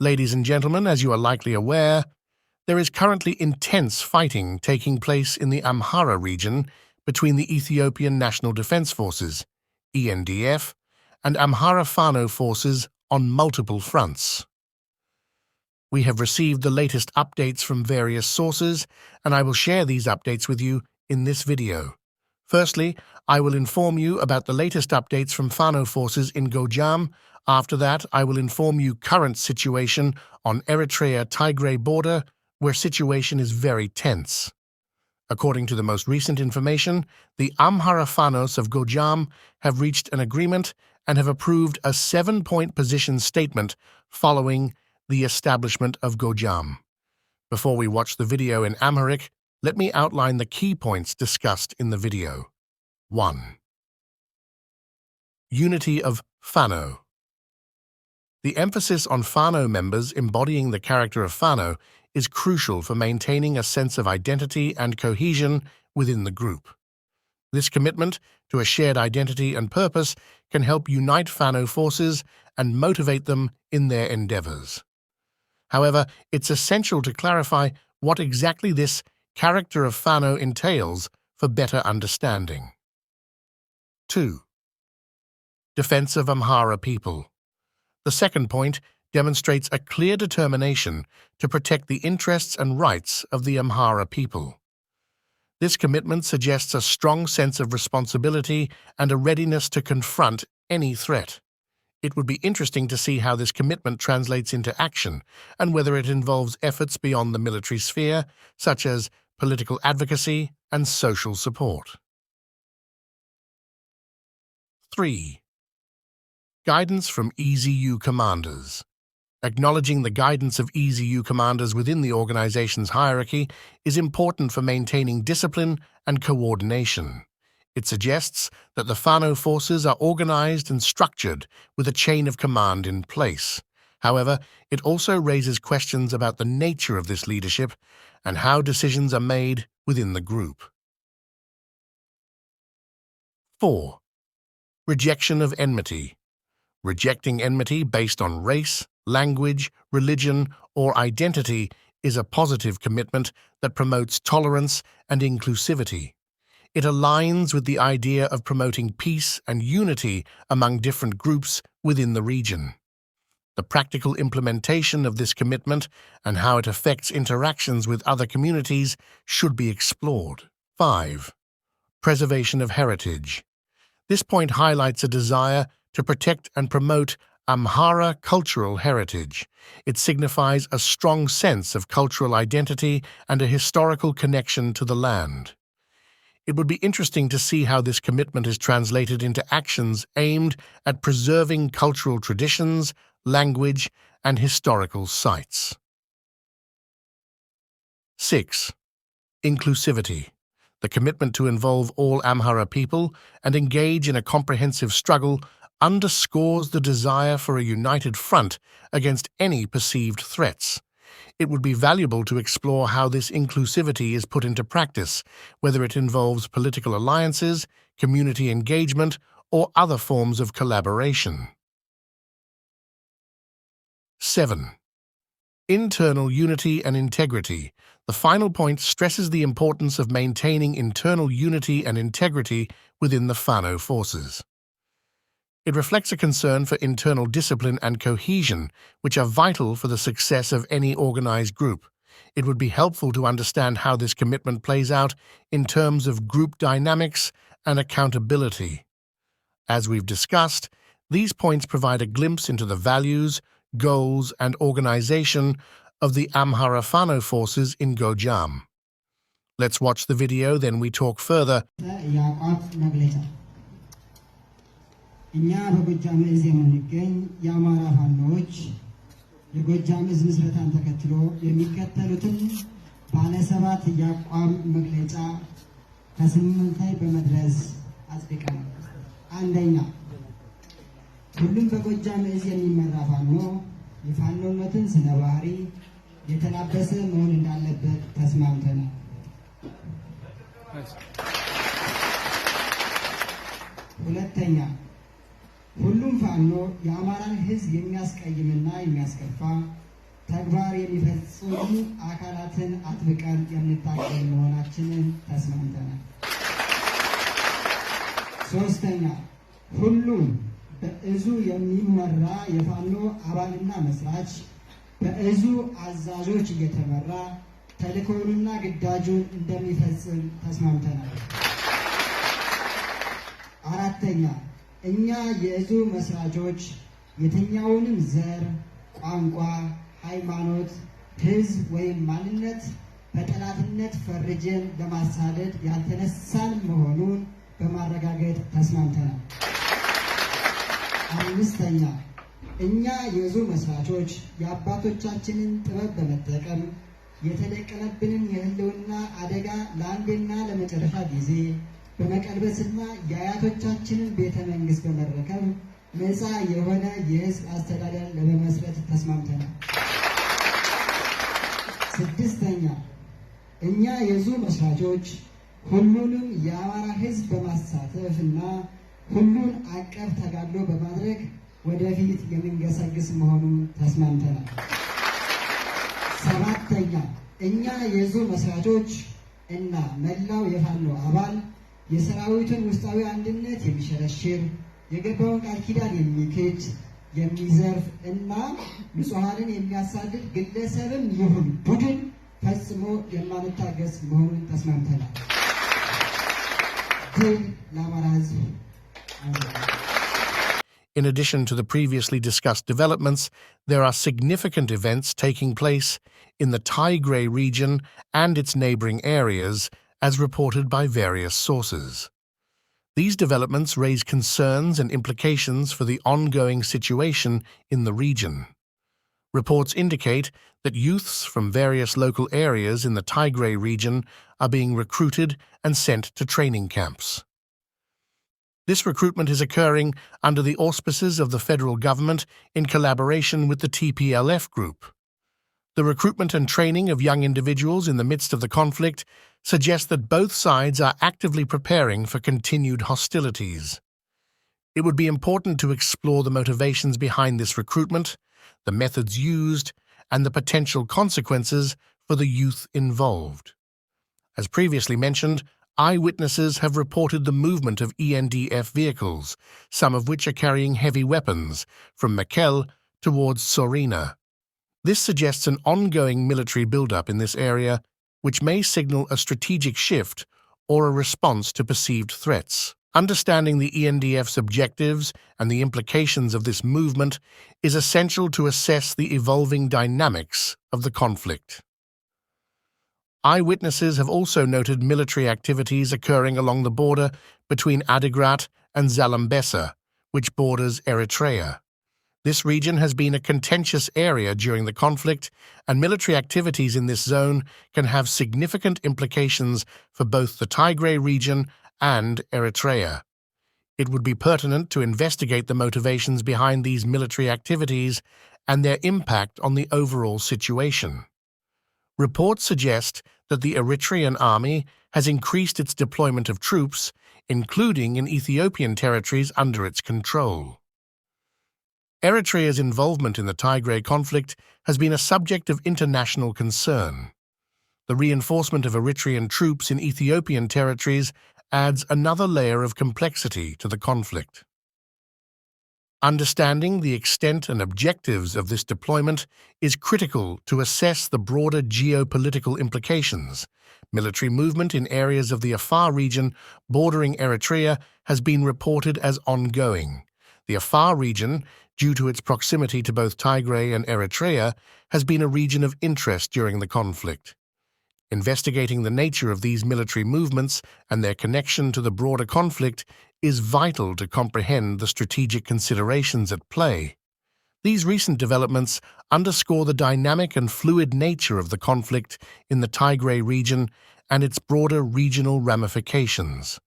Ladies and gentlemen, as you are likely aware, there is currently intense fighting taking place in the Amhara region between the Ethiopian National Defense Forces, ENDF, and Amhara Fano forces on multiple fronts. We have received the latest updates from various sources, and I will share these updates with you in this video. Firstly, I will inform you about the latest updates from Fano forces in Gojam. After that, I will inform you current situation on Eritrea-Tigray border, where situation is very tense. According to the most recent information, the Amhara Fanos of Gojam have reached an agreement and have approved a 7-point position statement following the establishment of Gojam. Before we watch the video in Amharic, let me outline the key points discussed in the video. 1. Unity of Fano. The emphasis on Fano members embodying the character of Fano is crucial for maintaining a sense of identity and cohesion within the group. This commitment to a shared identity and purpose can help unite Fano forces and motivate them in their endeavors. However, it's essential to clarify what exactly this character of Fano entails for better understanding. 2. Defense of Amhara people. The second point demonstrates a clear determination to protect the interests and rights of the Amhara people. This commitment suggests a strong sense of responsibility and a readiness to confront any threat. It would be interesting to see how this commitment translates into action and whether it involves efforts beyond the military sphere, such as political advocacy and social support. 3. Guidance from EZU commanders. Acknowledging the guidance of EZU commanders within the organization's hierarchy is important for maintaining discipline and coordination. It suggests that the Fano forces are organized and structured with a chain of command in place. However, it also raises questions about the nature of this leadership and how decisions are made within the group. 4. Rejection of enmity. Rejecting enmity based on race, language, religion, or identity is a positive commitment that promotes tolerance and inclusivity. It aligns with the idea of promoting peace and unity among different groups within the region. The practical implementation of this commitment and how it affects interactions with other communities should be explored. 5. Preservation of heritage. This point highlights a desire to protect and promote Amhara cultural heritage. It signifies a strong sense of cultural identity and a historical connection to the land. It would be interesting to see how this commitment is translated into actions aimed at preserving cultural traditions, language, and historical sites. 6. Inclusivity. The commitment to involve all Amhara people and engage in a comprehensive struggle underscores the desire for a united front against any perceived threats. It would be valuable to explore how this inclusivity is put into practice, whether it involves political alliances, community engagement, or other forms of collaboration. 7. Internal unity and integrity. The final point stresses the importance of maintaining internal unity and integrity within the Fano forces. It reflects a concern for internal discipline and cohesion, which are vital for the success of any organized group. It would be helpful to understand how this commitment plays out in terms of group dynamics and accountability. As we've discussed, these points provide a glimpse into the values, goals, and organization of the Amhara Fano forces in Gojam. Let's watch the video, then we talk further. እኛ በጎጃም እዝ የምንገኝ የአማራ ፋኖዎች የጎጃም እዝ ምስረታን ተከትሎ የሚከተሉትን ባለ 7 የአቋም መግለጫ ከ8 ላይ በመድረስ አጽድቀናል። አንደኛ፣ ሁሉም በጎጃም እዝ የሚመራ ፋኖ የፋኖነትን ስነ ባህሪ የተላበሰ መሆን እንዳለበት ተስማምተናል። ሁለተኛ፣ ሁሉም ፋኖ የአማራን ሕዝብ የሚያስቀይምና የሚያስከፋ ተግባር የሚፈጽሙ አካላትን አጥብቀን የምንታገል መሆናችንን ተስማምተናል። ሶስተኛ፣ ሁሉም በእዙ የሚመራ የፋኖ አባልና መስራች በእዙ አዛዦች እየተመራ ተልእኮውንና ግዳጁን እንደሚፈጽም ተስማምተናል። አራተኛ፣ እኛ የእዙ መስራቾች የትኛውንም ዘር፣ ቋንቋ፣ ሃይማኖት፣ ህዝብ ወይም ማንነት በጠላትነት ፈርጀን ለማሳደድ ያልተነሳን መሆኑን በማረጋገጥ ተስማምተናል። አምስተኛ፣ እኛ የእዙ መስራቾች የአባቶቻችንን ጥበብ በመጠቀም የተደቀነብንን የህልውና አደጋ ለአንዴና ለመጨረሻ ጊዜ በመቀልበስና የአያቶቻችንን ቤተ መንግስት በመረከብ ነፃ የሆነ የህዝብ አስተዳደር ለመመስረት ተስማምተናል። ስድስተኛ፣ እኛ የእዙ መስራቾች ሁሉንም የአማራ ህዝብ በማሳተፍ እና ሁሉን አቀፍ ተጋድሎ በማድረግ ወደፊት የምንገሰግስ መሆኑን ተስማምተናል። ሰባተኛ፣ እኛ የእዙ መስራቾች እና መላው የፋኖ አባል የሰራዊቱን ውስጣዊ አንድነት የሚሸረሽር የገባውን ቃል ኪዳን የሚክድ የሚዘርፍ እና ንጹሐንን የሚያሳድድ ግለሰብም ይሁን ቡድን ፈጽሞ የማንታገስ መሆኑን ተስማምተናል። ድል ለአማራ ህዝብ። In addition to the previously discussed developments, there are significant events taking place in the Tigray region and its neighboring areas, as reported by various sources. These developments raise concerns and implications for the ongoing situation in the region. Reports indicate that youths from various local areas in the Tigray region are being recruited and sent to training camps. This recruitment is occurring under the auspices of the federal government in collaboration with the TPLF group. The recruitment and training of young individuals in the midst of the conflict suggests that both sides are actively preparing for continued hostilities. It would be important to explore the motivations behind this recruitment, the methods used, and the potential consequences for the youth involved. As previously mentioned, eyewitnesses have reported the movement of ENDF vehicles, some of which are carrying heavy weapons, from Mekelle towards Sorina. This suggests an ongoing military buildup in this area, which may signal a strategic shift or a response to perceived threats. Understanding the ENDF's objectives and the implications of this movement is essential to assess the evolving dynamics of the conflict. Eyewitnesses have also noted military activities occurring along the border between Adigrat and Zalambesa, which borders Eritrea. This region has been a contentious area during the conflict, and military activities in this zone can have significant implications for both the Tigray region and Eritrea. It would be pertinent to investigate the motivations behind these military activities and their impact on the overall situation. Reports suggest that the Eritrean army has increased its deployment of troops, including in Ethiopian territories under its control. Eritrea's involvement in the Tigray conflict has been a subject of international concern. The reinforcement of Eritrean troops in Ethiopian territories adds another layer of complexity to the conflict. Understanding the extent and objectives of this deployment is critical to assess the broader geopolitical implications. Military movement in areas of the Afar region bordering Eritrea has been reported as ongoing. The Afar region, due to its proximity to both Tigray and Eritrea, has been a region of interest during the conflict. Investigating the nature of these military movements and their connection to the broader conflict is vital to comprehend the strategic considerations at play. These recent developments underscore the dynamic and fluid nature of the conflict in the Tigray region and its broader regional ramifications.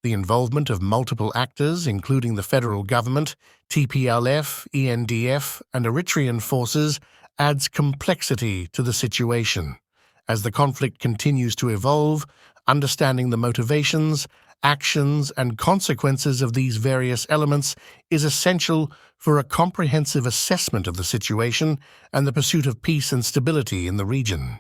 The involvement of multiple actors, including the federal government, TPLF, ENDF, and Eritrean forces, adds complexity to the situation. As the conflict continues to evolve, understanding the motivations actions, and consequences of these various elements is essential for a comprehensive assessment of the situation and the pursuit of peace and stability in the region.